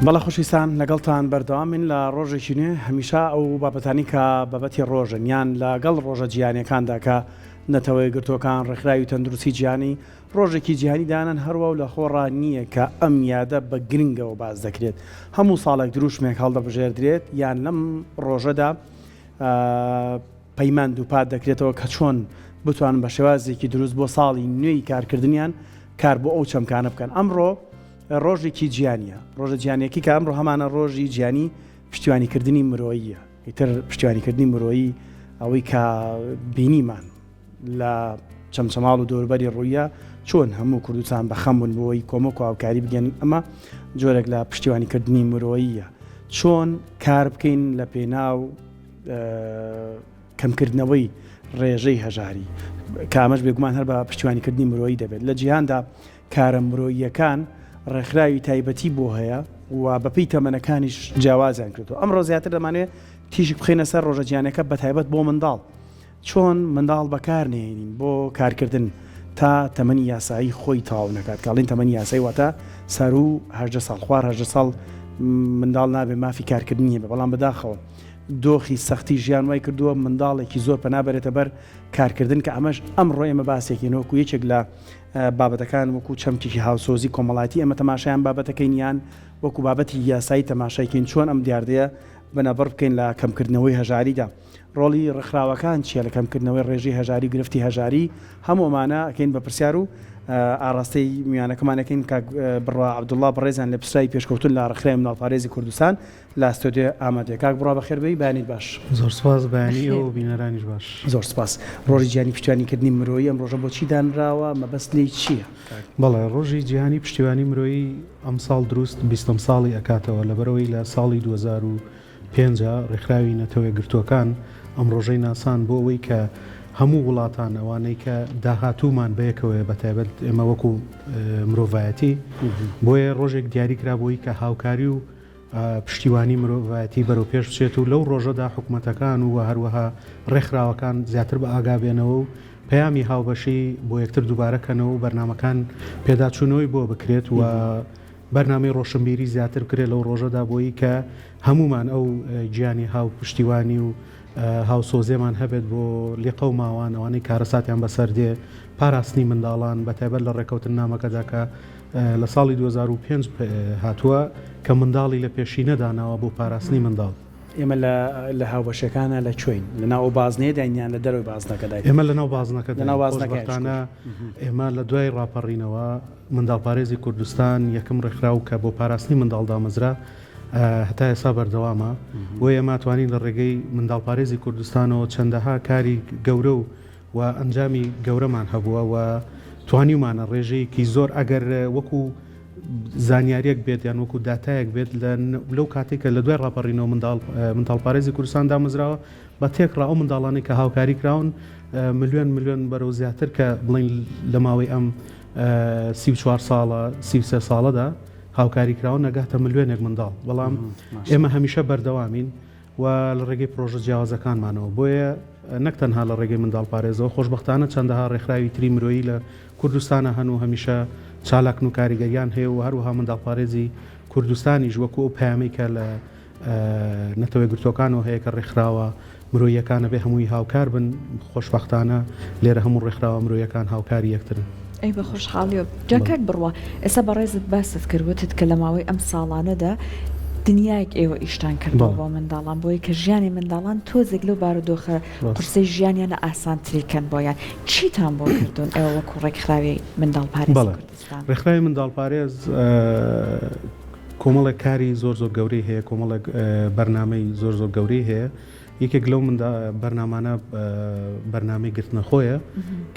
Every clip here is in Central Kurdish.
بەڵە خۆشیستان لەگەڵتان بەردەوامین لە ڕۆژێکی نوێ هەمیشە ئەو بابەتانی کە بابەتی ڕۆژن یان لەگەڵ ڕۆژە جیهانیەکاندا کە نەتەوەی گرتوەکان ڕێکخراوی تەندروستی جیهانی ڕۆژێکی جیهانی دانن هەروە و لە خۆڕان نییە کە ئەم یادە بە گرنگەوە باز دەکرێت هەموو ساڵێک دروشمێک هەڵدەبژێردرێت یان لەم ڕۆژەدا پەیماند و پات دەکرێتەوە کە چۆن بتوانن بە شێوازێکی دروست بۆ ساڵی نوێی کارکردنیان کار بۆ ئەو چەمکانە بکەن. ئەمڕۆ ڕۆژێکی جیهانیە ڕۆژە جیهانیەکی کە ئەمڕۆ هەمانە ڕۆژی جیهانی پشتیوانیکردنی مرۆییە ئیتر پشتیوانیکردنی مرۆیی ئەوەی کە بینیمان لە چەمچەماڵ و دەوروبەری ڕوویە چۆن هەموو کوردستان بە خەم بوون بۆی کۆمەک و هاوکاری بگەن ئەمە جۆرێک لە پشتیوانیکردنی مرۆییە چۆن کار بکەین لە پێناو کەمکردنەوەی ڕێژەی هەژاری کە ئەمەش بێگومان هەر بە پشتیوانیکردنی مرۆیی دەبێت لە جیهاندا کارە مرۆییەکان ڕێکخراوی تایبەتی بۆ هەیە و بەپی تەمەنەکانیش جیاوازیان کردەوە. ئەمڕۆ زیاتر دەمانوێت تیژک بخینە سەر ڕۆژە جیهانیەکە بە تایبەت بۆ منداڵ چۆن منداڵ بەکار نێنین بۆ کارکردن تا تەمەنی یاسایی خۆی تاو نەکات کاڵین تەمەنی یاسایی واتە سەر و 18 ساڵ خوار 18 ساڵ منداڵ نابێ مافی کارکردنیە بە بەڵام بەداخەوە دۆخی سەختی ژیان وای کردووە منداڵێکی زۆر پەنابێتە بەر کارکردن کە ئەمەش ئەمڕۆ ئێمە باسێکینەوەکو یەکێک لە بابەتەکان وەکو چەمکێکی هاوسۆزی کۆمەڵاتی ئەمە تەماشایان بابەتەکەین یان وەکو بابەتی یاسایی تەماشایکەین چۆن ئەم دیاردەیە بەنەبەر بکەین لە کەمکردنەوەی هەژاریدا ڕۆڵی ڕێکخراوەکان چیە لە کەمکردنەوەی ڕێژەی هەژاری گرفتی هەژاری هەموو ئەمانە ئەکەین بە پرسیار و ئاڕاستەی میوانەکەمانەکەین کە بڕوا عەبدوڵڵا بەڕێزان لە پرسیاری پێشکەوتن لە ڕێکخراوی منداڵپارێزی کوردستان لە ئەستۆدیۆ ئامادەیە. کاک بڕوا بەخێربێی بەیانیت باش. زۆر سپاس بەیانی و بینەرانیش باش. زۆر سپاس. ڕۆژی جیهانی پشتیوانیکردنی مرۆیی ئەم ڕۆژە بۆچی دانراوە مەبەست لێی چییە؟ بەڵێ ڕۆژی جیهانی پشتیوانی مرۆیی ئەم ساڵ دروست 20 ساڵی ئەکاتەوە لەبەرەوەی لە ساڵی 2005 ڕێکخراوی نەتەوەی گرتوەکان ئەم ڕۆژەی ناسان بۆ ئەوەی کە هەموو وڵاتان ئەوانەی کە داهاتوومان بەیەکەوە بەتایبەت ئێمە وەکو مرۆڤایەتی بۆیە ڕۆژێک دیاریکرابووی کە هاوکاری و پشتیوانی مرۆڤایەتی بەرەو پێش بچێت و لەو ڕۆژەدا حکوومەتەکان و هەروەها ڕێکخراوەکان زیاتر بە ئاگابێنەوە و پەیامی هاوبەشی بۆ یەکتر دووبارەکەنەوە و بەرنامەکان پێداچوونەوەی بۆ بکرێت و بەرنامەی ڕۆشنبیری زیاتر بکرێت لەو ڕۆژەدا بۆی کە هەمومان ئەو گیانی هاو پشتیوانی و هاوسۆزێمان هەبێت بۆ لیقە و ماوان ئەوانەی کارەساتیان بەسەر دێ پاراستنی منداڵان بەتایبەت لە ڕێکەوتن نامەکەدا کە لە ساڵی 2005 هاتووە کە منداڵی لە پێشی نەداناوە بۆ پاراستنی منداڵ. ئێمە لە هاوبەشەکانە لە کوێین لەناو بازنێدایان لە دەروی بازنەکەدا ئێمە لەناو بازنەکەدانە ئێمە لە دوای ڕاپەڕینەوە منداڵپارێزی کوردستان یەکەم ڕێکخراو کە بۆ پاراستنی منداڵ دامەزرا هەتا ئێستا بەردەوامە بۆ ئێمە توانین لە ڕێگەی منداڵپارێزی کوردستانەوە چەندەها کاری گەورە و ئەنجامی گەورەمان هەبووە و توانیمانە ڕێژەیەکی زۆر ئەگەر وەکو زانیاریەک بێت یان وەکو داتایەک بێت لەو کاتێکە لە دوای ڕاپەڕینەوە منداڵپارێزی کوردستان دامەزراوە بە تێکڕا ئەو منداڵانی کە هاوکاری کراون ملیۆن بەرەو زیاتر کە بڵین لە ماوەی ئەم 34 ساڵە 33 ساڵەدا هاوکاری کراون نەگاتە ملیۆنێک منداڵ بەڵام ئێمە هەمیشە بەردەوامین و لە ڕێگەی پرۆژە جیاوازەکانمانەوە بۆیە نەک تەنها لە ڕێگەی منداڵپارێزەوە خۆشبەختانە چەندەها ڕێکخراوی تری مرۆیی لە کوردستانە هەن و هەمیشە چالاکن و کاریگەریان هەیە و هەروەها منداڵپارێزی کوردستانیش وەکو ئەو پەیامەی کە لە نەتەوەی گرتوەکانەوە هەیە کە ڕێکخراوە مرۆییەکانە بێ هەمووی هاوکار بن خۆشبەختانە لێرە هەموو ڕێکخراوە مرۆییەکان هاوکاری یەکترن. ئەی بە خۆشحاڵی و جاکات بڕوە ئێستا بەڕێزت باست کردوتت کە لە ماوەی ئەم ساڵانەدا دنیایك ئێوە ئیشتان کردەوە بۆ منداڵان بۆی کە ژیانی منداڵان تۆزێک لەو بارودۆخە قورسەی ژیانیانە ئاسانتریکەن بۆیان چیتان بۆ کردوون ئێوە وەکو ڕێکخراوی منداڵپارێز کوردستان؟ ڕێکخراوی منداڵپارێز کۆمەڵێک کاری زۆر گەورەی هەیە کۆمەڵێک بەرنامەی زۆر گەورەی هەیە یەکێک لەو بەرنامانە بەرنامەی گرتنەخۆیە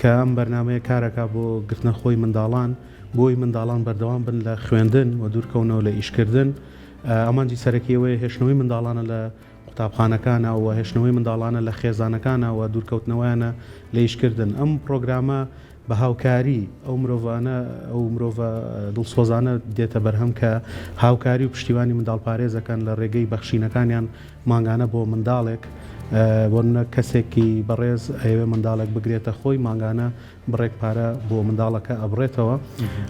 کە ئەم بەرنامەیە کارەکە بۆ گرتنەخۆی منداڵان بۆی منداڵان بەردەوام بن لە خوێندن و دوورکەونەوە لە ئیشکردن ئەمانجی سەرەکیەوەی هێشتنەوەی منداڵانە لە قوتابخانەکانە و هێشتنەوەی منداڵانە لە خێزانەکانە و دوورکەوتنەوەیانە لە ئیشکردن ئەم پرۆگرامە بە هاوکاری ئەو مرۆڤە دڵسۆزانە دێتە بەرهەم کە هاوکاری و پشتیوانی منداڵپارێزەکان لە ڕێگەی بەخشینەکانیان ماگانە بۆ منداڵێک بۆ کەسێکی بەڕێز ئەوێ منداڵێک بگرێتە خۆی ماگانە بڕێک پارە بۆ منداڵەکە ئەبڕێتەوە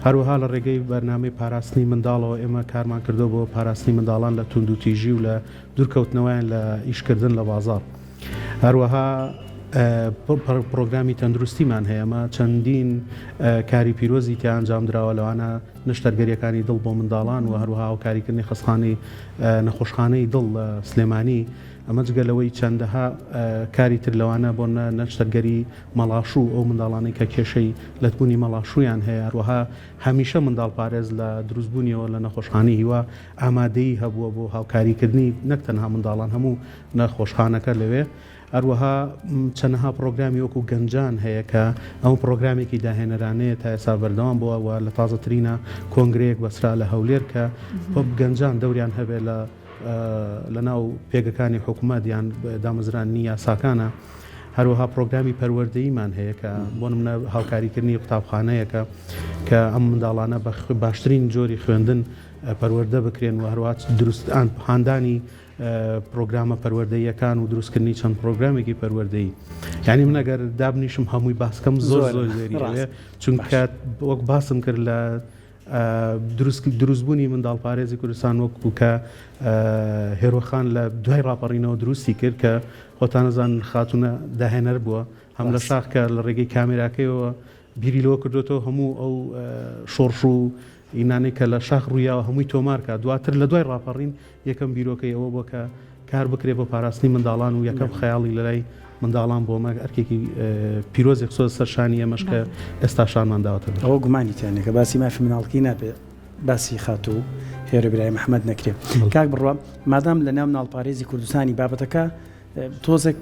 هەروەها لە ڕێگەی بەرنامەی پاراستنی منداڵەوە ئێمە کارمان کردو بۆ پاراستنی منداڵان لە تونند و تیژی و لە دوورکەوتنەوەیان لە ئیشکردن لە بازار هەروەها پرۆگرامی تەندروستیمان هەیەمە چەندین کاری پیرۆزی تیا ئەنجام درراوە لەوانە نەشتەرگەریەکانی دڵ بۆ منداڵان و هەروەها و کاریکردنی خستخانەی نەخۆشخانەی دڵ لە سلێمانی ئەمە جگەلەوەی چەندەها کاری تر لەوانە بۆ نەشتەرگەری مەڵاشوو ئەو منداڵانەی کە کێشەی لەتبوونی مەڵاشویان هەیە هەروەها هەمیشە منداڵ پارێز لە دروستبوونیەوە لە نەخۆشخانەی هیوا ئامادەی هەبووە بۆ هاوکاریکردنی نەک تەنها منداڵان هەموو نەخۆشخانەکە لەوێ هەروەها چەندەها پرۆگرامی وەکو گەنجان هەیە کە ئەو پرۆگرامێکی داهێنەرانەیە تا ئێستا بەردەوام بووە و لە تازەترینە کۆنگرەیەک بەسرا لە هەولێر کە گەنجان دەوریان هەبێت لە ناو پێگەکانی حکوومەت یان دامەزرانی یاساکانە هەروەها پرۆگرامی پەروەردەییمان هەیە کە بۆ نمونە هاوکاریکردنی قوتابخانەیەکە کە ئەم منداڵانە بە باشترین جۆری خوێندن پەروەردە بکرێن و هەروات دروست هاندانی پرۆگرامە پەروەردەییەکان و دروستکردنی چەند پرۆگرامێکی پەروەردەیی یعنی من ئەگەر دابنیشم هەمووی باسکەم زۆر زۆری چونکە وەک باسم کرد لە دروستبوونی منداڵ پارێزی کوردستان وەکو کە هێرۆخان لە دوای ڕاپەڕینەوە دروستی کرد کە خۆتانەزان خاتونە داهێنەر بووە هەم لە شاخ کە لە ڕێگەی کامێراکەیەوە بیری لەوە کردوێتەوە هەموو ئەو شۆڕش و ئینانەی کە لە شاخ ڕوویاوە هەمووی تۆمارکە دواتر لە دوای ڕاپەڕین یەکەم بیرۆکەی ئەوە بۆ کە کار بکرێت بۆ پاراستنی منداڵان و یەکەم خەیاڵی لەلای منداڵان بۆ مە ئەرکێکی پیرۆزێک سۆز سەرشانی ئەمەش کە ئێستا شانمانداوەتە ئەوە گومانیتیانە کە باسی مافی مناڵکی نابێت باسی خاتوو هێرە برای محەممەد نەکرێت کاک بڕوە مادام لە ناو مناڵپارێزی کوردستانی بابەتەکە تۆزێک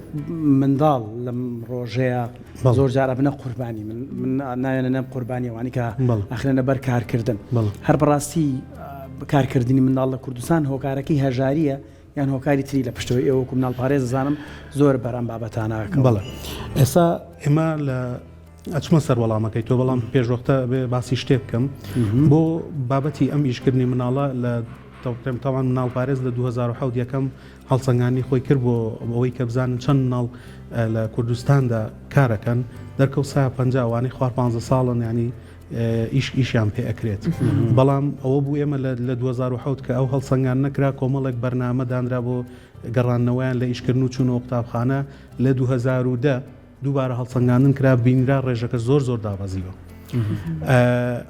منداڵ لەم ڕۆژەیە زۆر جارە بنە قوربانی من نایەنە نەم قوربانیەوانی کە ئەخرێنە بەر کارکردن هەر بەڕاستی کارکردنی منداڵ لە کوردستان هۆکارەکەی هەژاریە یان هۆکاری تری لە پشتەوەی ئێوە مناڵ پارێز زانم زۆر بەرەم بابەتانەکە بەڵێ ئێستا ئێمە لە ئەچمە سەر وەڵامەکەی تۆ بەڵام پێشوەختە بێ باسی شتێک بکەم بۆ بابەتی ئەم ئیشکردنی مناڵە لە تاوان مناڵ پارێز لە 2007 یەکەم هەڵسەنگانی خۆی کرد بۆ ئەوەی کە بزانن چەند مناڵ لە کوردستاندا کارەکەن دەرکەوت 150 وانی خوار 15 ساڵن ینی ئیشیان پێ ئەکرێت بەڵام ئەوە بوو ئێمە لە 2007 کە ئەو هەڵسەنگان نەکرا کۆمەڵێک بەرنامە دانرا بۆ گەڕانەوەیان لە ئیشکردن و چوونەوە قوتابخانە لە 2010 دووبارە هەڵسەنگاندن کرا بینرا ڕێژەکە زۆر دابەزیوە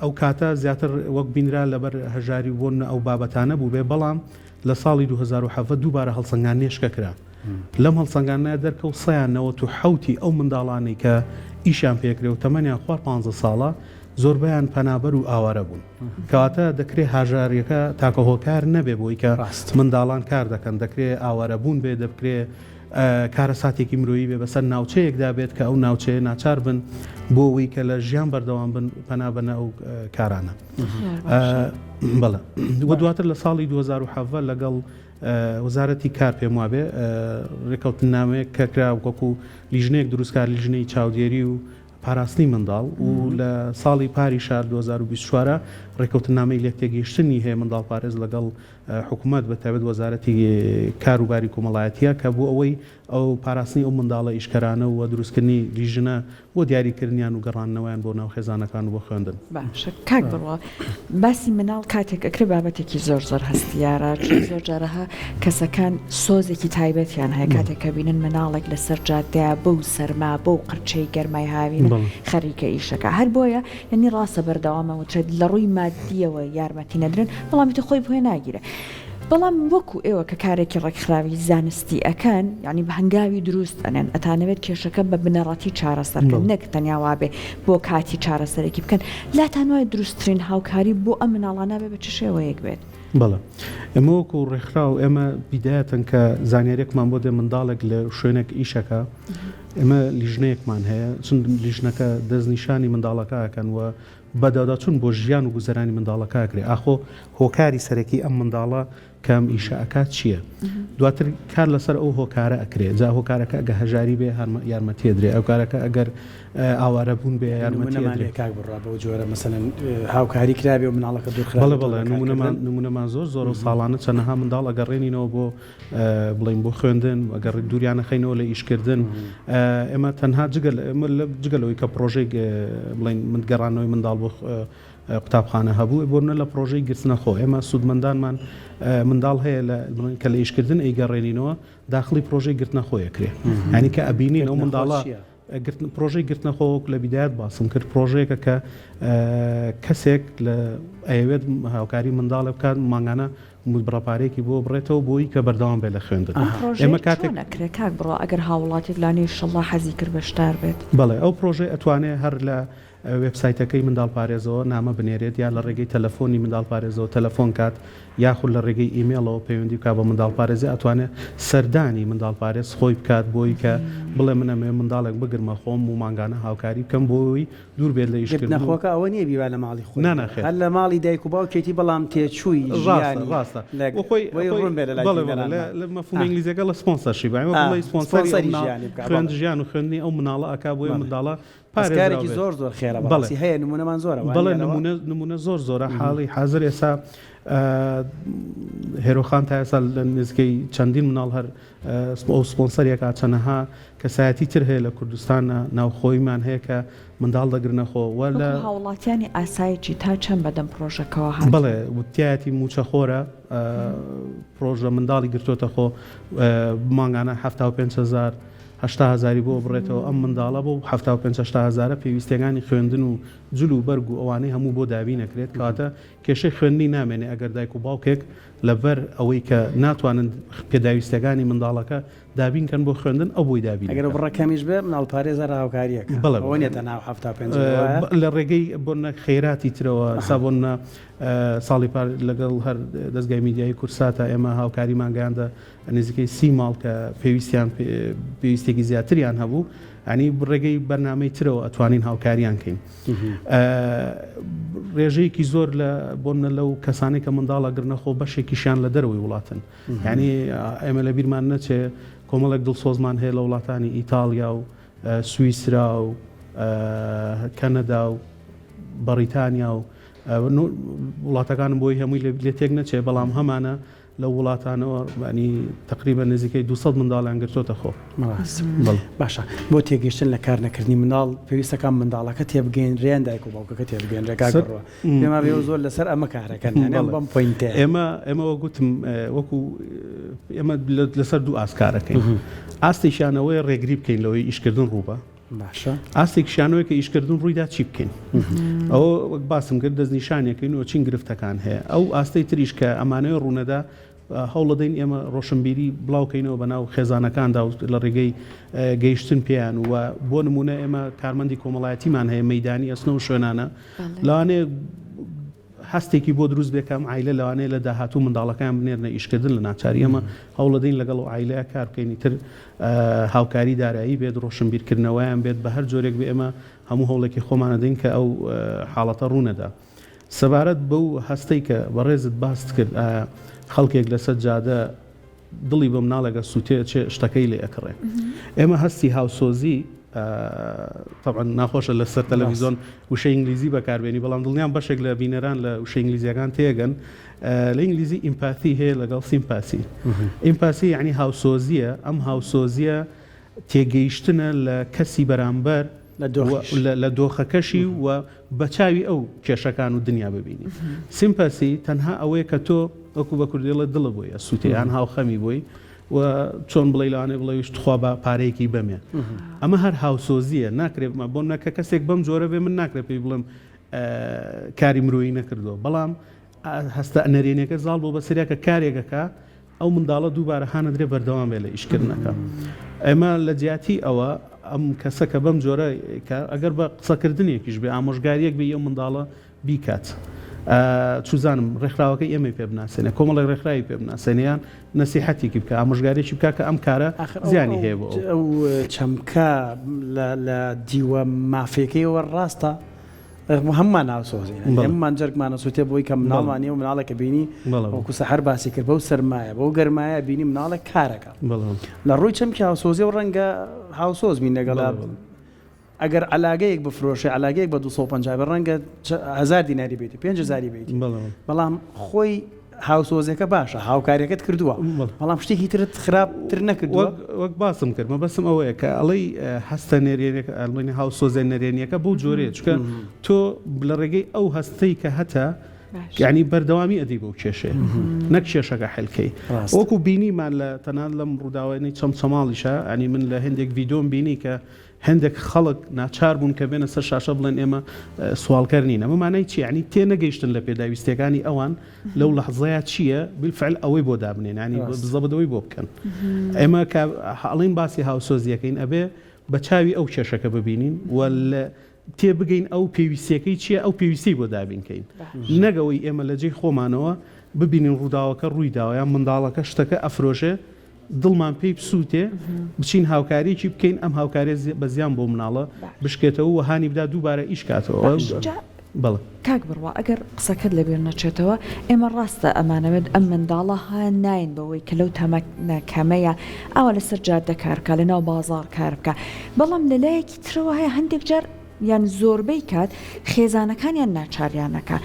ئەو کاتە زیاتر وەک بینرا لەبەر هەژاری بوون ئەو بابەتانە بوو بێ بەڵام لە ساڵی 2007 دووبارە هەڵسەنگان نێشکە کرا لەم هەڵسەنگانە دەرکەوت سەیانەوە تو حوتی ئەو منداڵانی کە ئیشیان پێکرێ و تەمەنیان خوار 15 ساڵە زۆربیان پەنابەر و ئاوارە بوون کەواتە دەکرێت هاژاریەکە تاکە هۆکار نەبێ بۆی کە منداڵان کار دەکەن دەکرێت ئاوارە بوون بێ دەبکرێت کارە ساتێکی مرۆیی بێ بەسەر ناوچەیەکدا بێت کە ئەو ناوچەیە ناچار بن بۆ ئەوەی کە لە ژیان بەردەوام بن پەنابەنە ئەو کارانە بەڵێ وە دواتر لە ساڵی 2007 لەگەڵ وەزارەتی کار پێم وابێ ڕێکەوتنامەیە کە کرا وەکو لیژنەیەک دروستکار لیژنەی چاودێری و پاراستنی منداڵ و لە ساڵی پاری شار 2024 ڕێکەوتنامەی لێکتێگەیشتنی هەیە منداڵ پارێز لەگەڵ حکوومەت بە تایبەت وەزارەتی کاروباری کۆمەڵایەتیە کە بۆ ئەوەی ئەو پاراستنی ئەو منداڵە ئیشکەرانە و دروستکردنی لیژنە بۆ دیاریکردنیان و گەڕانەوەیان بۆ ناو خێزانەکان و بۆ خوێندن باشە کاک بڕوە باسی مناڵ کاتێک ئەکرێ بابەتێکی زۆر هەستیارە زۆر جارەها کەسەکان سۆزێکی تایبەتیان هەیە کاتێک کە بینن مناڵێک لەسەر جادەیە بەو سەرما بەو قرچەی گەرمای هاوین خەریکە ئیشەکە هەر بۆیە یعنی ڕاستە بەردەوامە وترێت لە ڕووی مادیەوە یارمەتی نەدرن بەڵامی خۆی بۆی ناگیرە بەڵام وەکو ئێوە کە کارێکی ڕێکخراوی زانستی ئەکەن یعنی بە هەنگاوی دروست ئەنێن ئەتانەوێت کێشەکە بە بنەڕەتی چارەسەرکە نەک تەنیاوا بێ بۆ کاتی چارەسەرێکی بکەن لاتانوای دروستترین هاوکاری بۆ ئەم مناڵانە بێ بە چ شێوەیەک بێت بەڵێ ئێمە وەکو ڕێکخرا و ئێمە بیدایەتەن کە زانیاریێکمان بۆ دێ منداڵێک لە شوێنێک ئیشەکە ئێمە لیژنەیەکمان هەیە چون لیژنەکە دەستنیشانی منداڵەکەکەن و بەدەدا چون بۆ ژیان و گوزەرانی منداڵەکە کرێ ئاخۆ هۆکاری سەرەکی ئەم منداڵە کەم ئیشەکات چییە دواتر کار لەسەر ئەو هۆکارە ئەکرێت جا هۆکارەکە ئەگە هەژاری بێ یارمەتی درێ ئەو کارەکە ئەگەر ئاوارە بوون بێ یارمەتی کاک بڕا بەو جۆرە مەسەن هاوکاری کرابێ و مناڵەکە دوورخرا بەڵێ نمونەمان زۆر و ساڵانە چەندەها منداڵ ئەگەڕێنینەوە بۆ بڵین بۆ خوێندن ئەگەر دووریانە خەینەوە لە ئیشکردن ئێمە تەنها جگەلەوەی کە پرۆژێک بڵین مندگەڕانەوەی منداڵ بۆ قوتابخانە هەبوو بۆنە لە پرۆژەی گرتنەخۆ ئێمە سوودمەندانمان منداڵ هەیە کە لە ئیشکردن ئەیگەڕێنینەوە داخلی پرۆژەی گرتنەخۆیەکرێ ینی کە ئەبینین ئەو منداڵە پرۆژەی گرتنەخۆ لە بیدایەت باسم کرد پرۆژێکە کە کەسێک لە ئەوێت هاوکاری منداڵە بکات ماگانە بڕاپارێکی بۆ بڕێتەوە بۆی کە بەردەوام بێ لە خوێندن ئێمە کاتێک کاک بڕۆ ئەگەر هاوڵاتێک لانی شەڵڵا حەزی کرد بەشدار بێت بەڵێ ئەو پرۆژێ ئەتوانێت هەر لە وێبسایتەکەی منداڵ پارێزەوە نامە بنێرێت یا لە ڕێگەی تەلەفۆنی منداڵ پارێزەوە تەلەفۆن کات یاخود لە ڕێگەی ئیمێلەوە پەیوەندی بکات بە منداڵ پارێزی ئەتوانێت سەردانی منداڵ پارێز خۆی بکات بۆی کە بڵێ منەمێ منداڵێک بگرمە خۆم و ماگانە هاوکاری بکەم بۆی دوور بێت لە ئیشکردن نەخۆکە ئەوە نییە بیوا لە ماڵی خۆی نانەخێت هەر لە ماڵی دایک و باوکێتی بەڵام تێچووی ڕاستە لە مەفهومی ئینگلیزیەکە لە سپۆنسەرشیپ سپۆنسەری خوێند ژیان و خوێندنی ئەو مناڵە ئەکا بۆی منداڵە پارێزارێکی زۆر خێرە بەڵاسی هەیە نمونەمان زۆرە بەڵێ نمونە زۆرە حاڵی حاضر ئێستا هێرۆخان تا ئێستا لە نزیکەی چەندین مناڵ هەر ئەو سپۆنسەرێکا چەنەها کەسایەتی تر هەیە لە کوردستانە ناوخۆیمان هەیە کە منداڵ دەگرنەخۆ وەلا هاوڵاتیانی ئاساییی تا چەند بەدەم پرۆژەکەەوە بڵێ وتیایەتی موچەخۆرە پرۆژە منداڵی گرتوۆتە خۆ ماگانە 75,000 هزاری بۆ بڕێتەوە ئەم منداڵە بۆ 75,000 پێویستەکانی خوێندن و جل و بەرگ و ئەوانەی هەموو بۆ دابی نەکرێت کاتە کێشەی خوێندنی نامێنێ ئەگەر دایک و باوکێک لەبەر ئەوەی کە ناتوانن پێداویستەکانی منداڵەکە دابینکەن بۆ خوێندن ئەو بۆی دابین ئەگەر بڕەکەمیش بێ مناڵ پارێزە هاوکاریەکە بڵێتە ناو 75 لە ڕێگەی بۆنە خێراتی ترەوە سابۆنە ساڵی پار لەگەڵ هەر دەستگای میدیایی کورساتە ئێمە هاوکاریمان گەیاندە نزیکەی 30 ماڵ کە پێویستێکی زیاتریان هەبوو ینی ڕێگەی بەرنامەی ترەوە ئەتوانین هاوکاریان کەین ڕێژەیەکی زۆر لە بۆنە لەو کەسانی کە منداڵە گرنەخۆ بەشێکیشیان لە دەرەوەی وڵاتن ینی ئێمە لە بیرمان نەچێ کۆمەڵێک دڵسۆزمان هەیە لە وڵاتانی ئیتالیا و سوئیسرا و کەنەدا و بەریتانیا و وڵاتەکانم بۆی هەمووی لێ تێک نەچێ بەڵام هەمانە لە وڵاتانەوە ینی تقریبا نزیکەی 200 منداڵیان گرتوۆتە خۆ باشە بۆ تێگەشتن لە کارنەکردنی مناڵ پێویستەکان منداڵەکە تێبگەین دایک و باوکەکە تێبگەێنرێکڕەوە پێما بێ زۆر لەسەر ئەمە کارەکەن بەم پوینتە ئێمە گوتم وەکو ئێمە لەسەر دوو ئاسکارەکەین ئاستیشانەوەی ڕێگری بکەین لەوەی ئیشکردن ڕووبە باشە ئاستێکشانەوەی کە ئیشکردن ڕوویدا چی بکەین ئەوە وەک باسم کرد دەستنیشانێکین و چین گرفتەکان هەیە ئەو ئاستەی تریش کە ئەمانەوەی ڕوونەدا هەوڵەدەین ئێمە ڕۆشنبیری بڵاوکەینەوە بەناو خێزانەکاندا و لە ڕێگەی گەیشتن پێیان و بۆ نمونە ئێمە کارمەندی کۆمەڵایەتیمان هەیە مەیدانی ئەسنە و شوێنانە لەوانەیە هەستێکی بۆ دروست بێکم عیلە لەوانەیە لە داهاتوو منداڵەکان بنێرنە ئیشکردن لە ناچاری ئەمە هەوڵەدەین لەگەڵ و عیلەیە کار بکەینی تر هاوکاری دارایی بێت ڕۆشنبیرکردنەوەیان بێت بە هەر جۆرێک بێ ئێمە هەموو هەوڵێکی خۆمانەدەین کە ئەو حاڵەتە ڕوونەدا سەبارەت بەو هەستەی کە بەڕێزت باست کرد خەڵکێک لەسەر جادە دڵی بە مناڵێکە سووتێ چێ شتەکەی لێ ئەکڕێ ئێمە هەستی هاوسۆزی طبعا ناخۆشە لەسەر تەلەڤیزۆن وشە ئینگلیزی بەکاربێنی بەڵام دڵنیان بەشێک لە بینەران لە وشە ئینگلیزیەکان تێگەن لە ئینگلیزی ئیمپاتی هەیە لەگەڵ سیمپاسی ئیمپاسی یعنی هاوسۆزیە ئەم هاوسۆزیە تێگەیشتنە لە کەسی بەرامبەر لە دۆخەکەشی و بەچاوی ئەو کێشەکان و دنیا ببینی سیمپاسی تەنها ئەوەیە کە تۆ وەکو بە کوردیڵە دڵە بۆی سووتیان هاوخەمی بۆی و چۆن بڵێ لەوانێ بڵێ خوا بە پارەیەکی بەمێ ئەمە هەر هاوسۆزیە ناکرێت بۆ نەکە کەسێک بەم جۆرە بێ من ناکرێت پێی بڵم کاری مرۆیی نەکردەوە بەڵام هەستە نەرێنەکە زاڵ بۆ بەسەریا کە کارێکەکە ئەو منداڵە دووبارە هانەدرێ بەردەوام بێ لە ئیشکردنەکە ئێمە لە جیاتی ئەوە ئەم کەسەکە بەم جۆرە ئەگەر بە قسەکردنێکیش بێ ئامۆژگاریەک بێ ئەو منداڵە بیکات چوزانم ڕێکخراوەکەی ئێمە پێ بناسێنێ کۆمەڵی ڕێکخراوی پێ بناسێنیان نەسیحەتێکی بکە ئامۆژگارێکی بکە کە ئەم کارە زیانی هەیە بۆ ئەو چەمکە لە دیوە مافێکەیەوە ڕاستە هەممان ناوسۆزین ئەممان جەرگمانە سووتێ بۆی کە مناڵمانێ و مناڵێکە بینی وەکو سەحەر باسی کرد بەو سەرمایە بەو گەرمایە بینی مناڵێک کارەکە لە ڕووی چەمکی هاوسۆزی و ڕەنگە هاوسۆز بین لەگەڵا ئەگەر علاگەیەک بفرۆشێ علاگەیەک بە 250 ڕەنگە 1000 دیناری بیت 5000 بیت بەڵام خۆی هاوسۆزەکە باشە هاوکاریەکەت کردووە بەڵام شتێکی ترت خراپتر نەکردووە وەک باسم کرد مە بەسم ئەوەیە کە ئەڵەی هەستە نێرێنێک ئەڵێنی هاوسۆزە نەرێنیەکە بەو جۆرێت چکە تۆ لە ڕێگەی ئەو هەستەی کە هەتا یعنی بەردەوامی ئەدی بەو کێشێ نەک کێشەکە حەلکەی وەکو بینیمان لە تەنان لەم ڕووداوێنەی چەمچەماڵیشە ینی من لە هەندێک ڤیدۆم بینی کە هەندێک خەڵک ناچار بوون کە بێنە سەر شاشە بڵێن ئێمە سوالکەر نین ئەمەمانەی چی ینی تێ نەگەیشتن لە پێداویستەکانی ئەوان لەو لەحظەیە چییە بالفعل ئەوەی بۆ دابنێن ینی بزەبەدەوەی بۆ بکەن ئێمە کە هەڵین باسی هاوسۆزیەکەین ئەبێ بە چاوی ئەو کێشەکە ببینین و تێ بگەین ئەو پێویستیەکەی چییە ئەو پێویستی بۆ دابینکەین نەگەوەی ئێمە لە جێی خۆمانەوە ببینین ڕووداوەکە ڕووی داوایان منداڵەکە شتەکە ئەفرۆشێ دڵمان پێی بسووتێ بچین هاوکاریکی بکەین ئەم هاوکاری بە زیان بۆ مناڵە بشکێتەوە و هانی بدا دووبارە ئیشکاتەوە بەڵێ کاک بڕوا ئەگەر قسەکەت لەبێر نەچێتەوە ئێمە ڕاستە ئەمانەوێت ئەم منداڵە ها ناین بەوەی کە لەو تەمەکەمەیە ئەوە لەسەر جادە کارکە لەناو بازار کار بکە بەڵام لەلایەکی ترەوە هەیە هەندێک جار یان زۆربەی کات خێزانەکانیان ناچاریانەکە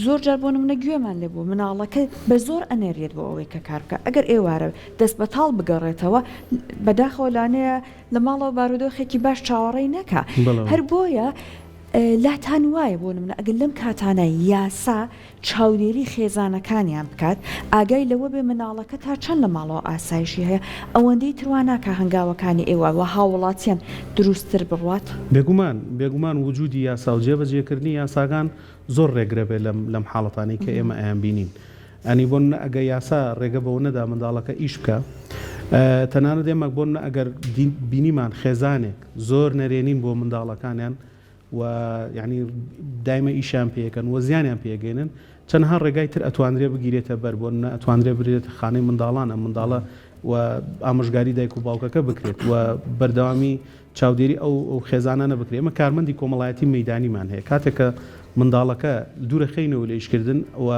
زۆر جار بۆ نمونە گوێمان لێ بوو مناڵەکە بە زۆر ئەنێرێت بۆ ئەوەی کە کار بکە ئەگەر ئێوارە دەست بەتاڵ بگەڕێتەوە بەداخەوە لانەیە لە ماڵەوە بارودۆخێکی باش چاوەڕێی نەکە هەر بۆیە لاتان وایە بۆ نمونە ئەگەر لەم کاتانە یاسا چاودێری خێزانەکانیان بکات ئاگای لەوە بێ مناڵەکە تا چەند لە ماڵەوە ئاسایشی هەیە ئەوەندەی تواناکە هەنگاوەکانی ئێوە و هاوڵاتیان دروستتر بڕوات بێگومان وجودی یاسا و جێبەجێکردنی یاساگان زۆر ڕێگرە بێ لەم حاڵەتانی کە ئێمە ئەیان بینین ئەنی بۆ ئەگە یاسا ڕێگە بەوە نەدا منداڵەکە ئیش بکە تەنانەت ئێمە بۆ ئەگەر بینیمان خێزانێک زۆر نەرێنین بۆ منداڵەکانیان و یعنی دایمە ئیشان پێەکەن و زیانیان پێگەێنن چەندها ڕێگای تر ئەتوانرێ بگیرێتە بەر بۆ ئەتوانرێ برێت خانەی منداڵانە منداڵە و ئامۆژگاری دایک و باوکەکە بکرێت و بەردەوامی چاودێری ئەو خێزانانە بکرێت ئێمە کارمەندی کۆمەڵایەتی مەیدانیمان هەیە کاتێکە منداڵەکە دوورە خینەوە لە ئیشکردن و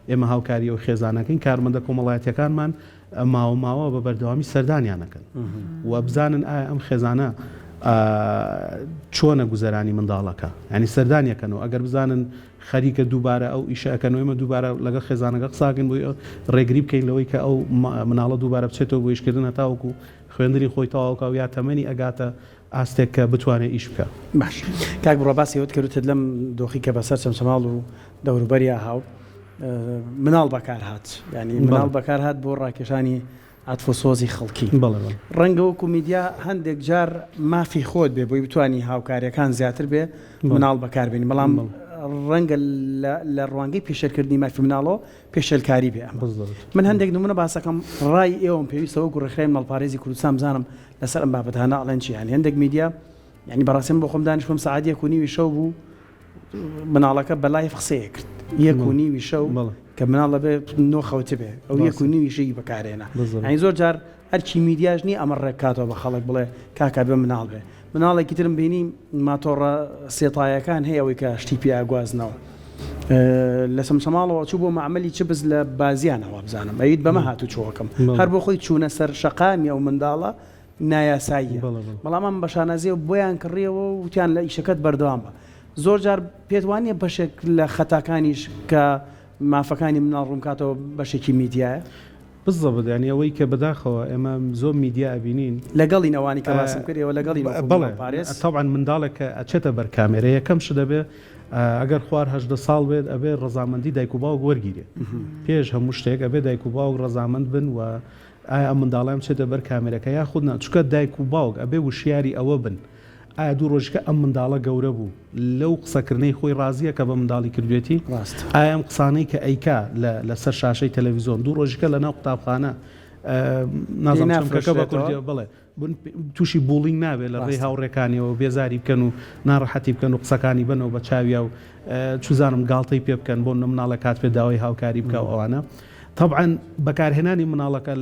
ئێمە هاوکاری و خێزانەکەین کارمەندە کۆمەڵایەتەکانمان ماوە بە بەردەوامی سەردانیانەکەن و بزانن ئایا ئەم خێزانە چۆنە گوزەرانی منداڵەکە ینی سەردانیەکەنەوە ئەگەر بزانن خەریکە دووبارە ئەو ئیشەکەنەوە ئێمە دووبارە لەگەڵ خێزانەکە قساکەن بۆی ڕێگری بکەین لەوەی کە ئەو مناڵە دووبارە بچێتەوە بۆ ئیشکردن هەتاوەکو خوێندنی خۆی تەواوکە و یا تەمەنی ئەگاتە ئاستێک کە بتوانێت ئیش بکە باش کاک بڕوا باسی ئەوت کردوتت لەم دۆخی کە بەسەر چەمچەماڵ و دەوروبەریا هاو مناڵ بەکار هات ینی مناڵ بەکار هات بۆ ڕاکێشانی ئەتفۆسۆزی خەڵکی ڕەنگە وەکو میدیا هەندێک جار مافی خۆت بێ بۆی بتانی هاوکاریەکان زیاتر بێ مناڵ بەکاربێنی بەڵام ڕەنگە لە ڕوانگەی پێشەرکردنی مافی مناڵەوە پێشەلکاری بێ من هەندێک نمونە باسەکەم ڕای ئێوەم پێویستە وەکو ڕێکخراوی مەڵپارێزی کوردستان بزانم لەسەر ئەم بابەتانە ئەڵێن چی هەنی هەندێک میدیا یعنی بەڕاستیم بۆ خۆم دانیشتم سعادی 1:30 شەو بوو مناڵەکە بەلای قسەیە کرد 1:30 شەو کە مناڵە بێ نۆ خەوتە بێ ئەو 1:30 شەی بەکارێنە ئەنی زۆر جار هەرچی میدیاش نی ئەمە ڕێکاتەوە بە خەڵک بڵێ کاکە بێ مناڵ بێ مناڵێکی ترم بینی ماتۆڕە سێتایەکان هەیە ئەوەی کە شتی پیاگوازنەوە لە سەمسەماڵەوە چوو بۆ معمەلی چ بز لە بازیانەوە بزانم ئەیت بەمە هاتو چۆکەم هەر بۆ خۆی چوونە سەر شەقامی ئەو منداڵە نایاساییە بەڵام ئەم بەشانەزیە بۆیان کڕیەوە وتیان لە ئیشەکەت بەردەوام بە زۆر جار پێتوانیە بەشێک لە خەتاکانیش کە مافەکانی مناڵ ڕوونکاتەوە بەشێکی میدیایە بزەبت ینی ئەوەی کە بەداخەوە ئێمە زۆر میدیا ئەبینین لەگەڵی نەوانی کە باسم کردەوە لەگەڵی تەوعاً منداڵێکە ئەچێتە بەر کامێرە یەکەم شت دەبێ ئەگەر خوار 18 ساڵ بێت ئەبێ ڕەزامەندی دایک و باوک وەرگیرێ پێش هەموو شتێک ئەبێ دایک و باوک ڕەزامەند بن و ئایا ئەم منداڵیان بچێتە بەر کامێرەکە یا خودنا چکە دایک و باوک ئەبێ وشیاری ئەوە بن ئایا دوو ڕۆژکە ئەم منداڵە گەورە بوو لەو قسەکردنەی خۆی ڕازیە کە بە منداڵی کردوێتی ئایا ئەم قسانەی کە ئەیکا لەسەر شاشەی تەلەڤیزۆن دوو ڕۆژکە لە ناو قوتابخانە نازانکە بە کوردی بڵێ تووشی بوڵینگ نابێت لە ڕێی هاوڕێکانیەوە بێزاری بکەن و ناڕەحەتی بکەن و قسەکانی بنەوە بە چاویا و چوزانم گاڵتەی پێ بکەن بۆ مناڵە کات پێ داوای هاوکاری بکە ئەوانە طبعا بەکارهێنانی مناڵەکە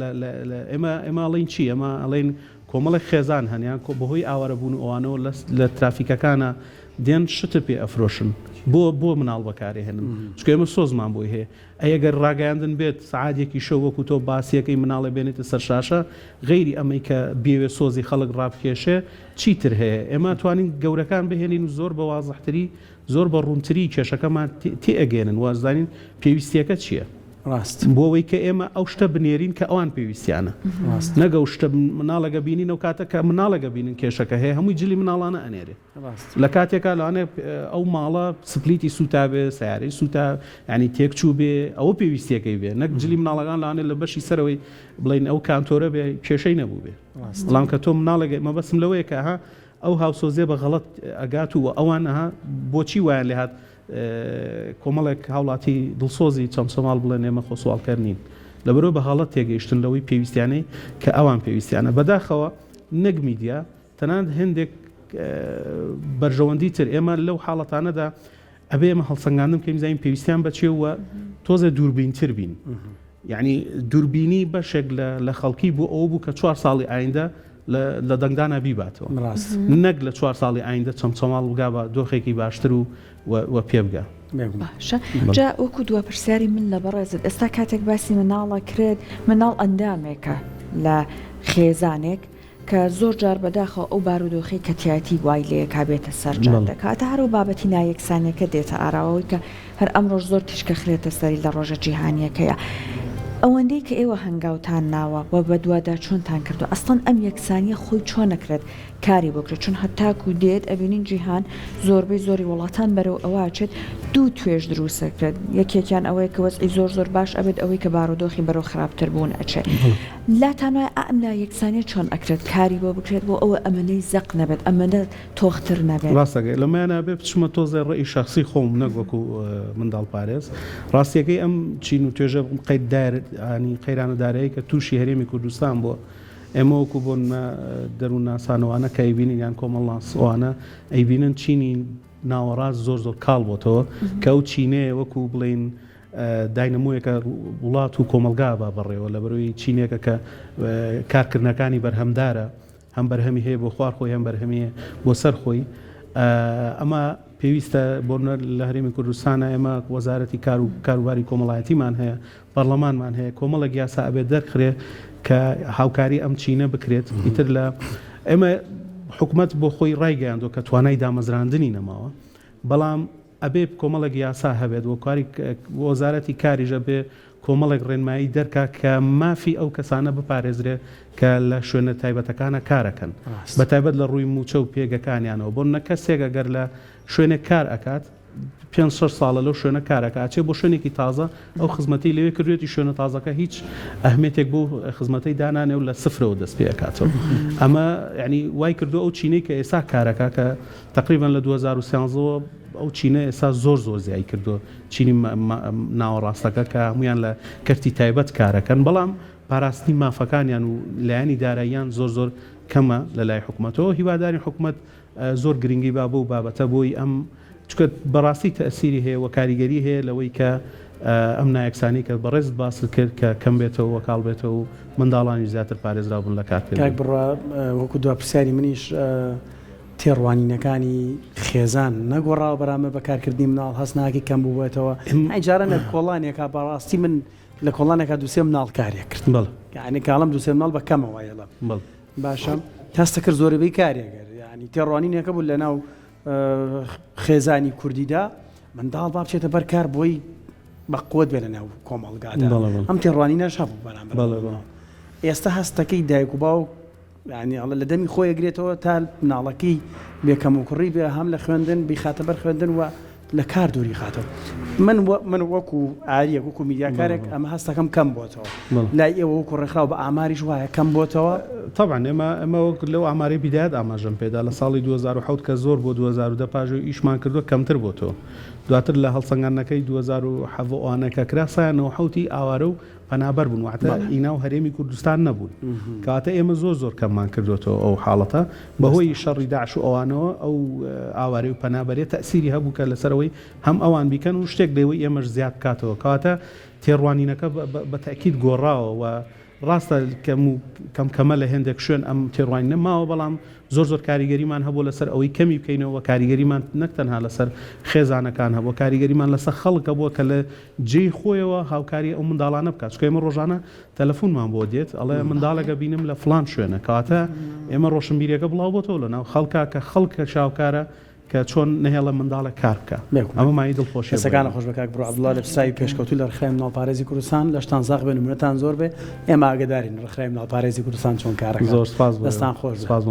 ئێمە ئەڵین چی ئەمە ئەڵین کۆمەڵی خێزان هەنیان بەهۆی ئاوارەبوون ئەوانەوە لە ترافیکەکانە دێن شتە پێ ئەفرۆشن بۆ مناڵ بەکارێهێنن چکە ئێمە سۆزمان بۆی هەیە ئەگەر ڕاگەیاندن بێت سعادێکی شەو وەکو تۆ باسیەکەی مناڵە بێنێتە سەر شاشە غەیری ئەمەی کە بێوێ سۆزی خەڵک ڕابکێشێ چیتر هەیە ئێمە توانین گەورەکان بهێنین و زۆر بە وازەحتری زۆر بە ڕوونتری کێشەکەمان تێئەگەێنن وازدانین پێویستیەکە چییە ڕاست بۆەوەی کە ئێمە ئەو شتە بنێرین کە ئەوان پێویستیانە نەگە شتە مناڵەگە بینین و کاتە کە مناڵەگە بینن کێشەکە هەیە هەمووی جلی مناڵانە ئەنێرێ لە کاتێکا لەوانێ ئەو ماڵە سپلیتی سوتا بێ سیارەی سوتا ینی تێک چوو بێ ئەوە پێویستیەکەی بێ نەک جلی مناڵەکان لەوانێ لە بەشی سەرەوەی بڵین ئەو کانتۆرە بێ کێشەی نەبوو بێ بەڵام کە تۆ مناڵەگە مەبەسم لەوەیە کە ها ئەو هاوسۆزێ بە غەڵەت ئەگات و ئەوانەها بۆچی وایان لێ هات کۆمەڵێک هاوڵاتی دڵسۆزی چەمسەماڵ بڵێن ئێمە خۆسوالکەر نین لەبەرەوە بە حاڵەت تێگەیشتن لەوەی پێویستیانەی کە ئەوان پێویستیانە بەداخەوە نەک میدیا تەنانەت هێندێک بەرژەوەندی تر ئێمە لەو حاڵەتانەدا ئەبێ ئێمە هەڵسەنگاندن کە میزانین پێویستیان بەچێ وە تۆزە دووربینتر بین یعنی دووربینی بەشێک لە خەڵکی بۆ ئەو بوو کە 4 ساڵی ئایندە لە دەنگدانە بیباتەوە نەک لە 4 ساڵی ئایندە چەمچەماڵ بگا بە دۆخێکی باشتر و پێ بگا باشە جا وەکو دووە پرسیاری من لە بەڕێزت ئێستا کاتێک باسی مناڵە کرێت مناڵ ئەندامێکە لە خێزانێک کە زۆر جار بەداخە ئەو بارودۆخی کەتیاتی وای لێ کابێتە سەرجان دەکاتە هەرو بابەتی نایەکسانیەکە دێتە ئاراوەوەی کە هەر ئەمڕۆژ زۆر تیشکە خرێتە سەری لە ڕۆژە جیهانیەکەیە ئەوەندەی کە ئێوە هەنگاوتان ناوە و بە دووادا چۆنتان کردو ئەستان ئەم یەکسانیە خۆی چۆن نەکرێت کاری بکرێت چون هەتاکو دێت ئەبینین جیهان زۆربەی زۆری وڵاتان بەرەو ئەواچێت دوو توێژ دروستەکرێت یەکێکیان ئەوەیە کە وەزعی زۆر باش ئەبێت ئەوەی کە بارودۆخی بەرەو خراپتر بوون ئەچێت لاتانوای ئەم لا یەکسانیە چۆن ئەکرێت کاری بۆ بکرێت بۆ ئەوە ئەمەنەی زەق نەبێت ئەمەدە تۆختر نەبێت ڕاستەکەی لەمایانە بێ بچمە تۆزە ڕێی شخصی خۆم نەگوەکو منداڵ پارێز ڕاستیەکەی ئەم چین و توێژە قەیددارنی قەیرانەدارەیە کە تووشی هەرێمی کوردستان بۆ ئێمە وەکو بۆن دەروون ناسانەوانە کە ئەیبینین یان کۆمەڵناسوانە ئەیبینن چینی ناوەڕاست زۆر کاڵ بۆتەوە کە ئەو چینەیە وەکو بڵین داینەمویەکە وڵات و کۆمەلگا با بەڕێوە لە بەرەوەی چینێکە کە کارکردنەکانی بەرهەمدارە هەم بەرهەمی هەیە بۆ خوارخۆی هەم بەرهەمیە بۆ سەرخۆی ئەمە پێویستە بۆنە لە هەرێمی کوردستانە ئێمە وەزارەتی کاروباری کۆمەڵایەتیمان هەیە پەرلەمانمان هەیە کۆمەڵێک یاسا ئەبێت دەرخرێ کە هاوکاری ئەم چینە بکرێت ئیتر لە ئێمە حکومت بۆ خۆی ڕایگەیاندۆ کە توانای دامەزراندنی نەماوە بەڵام ئەبێ کۆمەڵێک یاسا هەبێت بۆ کاری وەزارەتی کاریژە بێ کۆمەڵێک ڕێنمایی دەرکا کە مافی ئەو کەسانە بپارێزرێ کە لە شوێنە تایبەتەکانە کارەکەن بەتایبەت لە ڕووی موچە و پێگەکانیانەوە بۆ نە کەسێک ئەگەر لە شوێنێک کار ئەکات 5 ساڵە لەو شوێنە کارەکە ئاچێ بۆ شوێنێکی تازە ئەو خزمەتی لەوێ کردوێتی شوێنە تازەکە هیچ ئەهمێتێک بۆ خزمەتەی دانانێ و لە سفرەوە دەست پێ ئەکاتەوە ئەمە یعنی وای کردو ئەو چینەی کە ئێستا کارەکە کە تقریبا لە 2013 ئەو چینە ئێستا زۆر زیایی کردو چینی ناوەڕاستەکە کە هەمویان لە کەرتی تایبەت کارەکەن بەڵام پاراستنی مافەکانیان و لایەنی داراییان زۆر کەمە لە لای حکوومەتەوە هیواداری حکوومەت زۆر گرنگی با بۆ بابەتە بۆی ئەم چکە بەڕاستی تەسیری هەیە و کاریگەری هەیە لەوەی کە ئەم نایەکسانی کە بەڕێز باس کرد کە کەم بێتەوە وەکاڵ بێتەوە و منداڵانی زیاتر پارێزرا بوون لە کارکرد بڕە وەکو دو پرسیاری منیش تێڕوانینەکانی خێزان نەگۆڕاوە بەرامە بەکارکردنی مناڵ هەستناکی کەم بووێتەوە ئەیجارە لە کۆڵانێکە بەڕاستی من لە کۆڵانێکە دووسێ مناڵ کارێک کرد یعنی کاڵم دووسێ مناڵ بە کەمەوەیەڵە باشە تاستە کرد زۆربەی کارێکەر ینی تێڕوانینەکە بوو لە ناو خێزانی کوردیدا منداڵ با بچێتە بەر کار بۆی بە قوت بێ لە ناو کۆمەڵگادا ئەم تێڕوانینەش هەبوو بەرامبەر ئێستا هەستەکەی دایک و باوک ینی لە دەمی خۆی ئەگرێتەوە تا مناڵەکەی بێکەم و کوڕی بێ هەم لە خوێندن بیخاتە بەر خوێندن و لە کار دووری خاتەوە من وەکو ئاریەک وەکو میدیاکارێک ئەمە هەستەکەم کەم بۆتەوە لای ئێوە وەکو ڕێکخراو بە ئاماریش وایە کەم بۆتەوە طبعا ئێمە لەو ئاماری بیدایەت ئاماژەم پێدا لە ساڵی 2007 کە زۆر بۆ 2010 پاژۆی ئیشمان کردووە کەمتر بۆتەوە دواتر لە هەڵسەنگاندنەکەی 2007 ئەوانەکە کرا سایانەوە حوتی ئاوارە و پەنابەر بوون واتە ئینا و هەرێمی کوردستان نەبوون کاتە ئێمە زۆر کەممان کردوێتەوە ئەو حاڵەتە بەهۆی شەڕی داعش و ئەوانەوە ئەو ئاوارەی و پەنابەرێت تەسیری هەبوو کە لەسەرەوەی هەم ئەوان بیکەن و شتێک دەیەوەی ئێمەش زیاد بکاتەوە کاتە تێڕوانینەکە بە تاکید گۆڕاوە و ڕاستە کەمکەمە لە هێندێک شوێن ئەم تێڕوانی نەماوە بەڵام زۆر کاریگەریمان هەبوو لەسەر ئەوەی کەمی بکەینەوە کاریگەریمان نەکتەنها لەسەر خێزانەکان هەبوو کاریگەریمان لەسەر خەڵکە بووە کە لە جێی خۆیەوە هاوکاری ئەو منداڵانە بکات چکە ئێمە ڕۆژانە تەلەفۆنمان بۆ دێت ئەڵێ منداڵەکە بینم لە فلان شوێنە کاتە ئێمە ڕۆشنبیریەکە بڵاو بۆتەوە لەناو خەڵکە کە خەڵکە شاوکارە کە چۆن نهێڵە منداڵە کار بکە ئەمە مای دڵخۆشی سەکانە خۆش بەکک بڕ عەبدوڵڵا لە پسایی پێشکەوتوی لە ڕخرایم ناوپارێزی کوردستان لە شتان زاغ بێ نمونەتان زۆر بێ ئێمە ئاگدارین ڕخرایم ناوپارێزی کوردستان چۆن کارەکە زۆر سپاس دەستان خۆش سپاس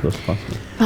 زۆر سپاس.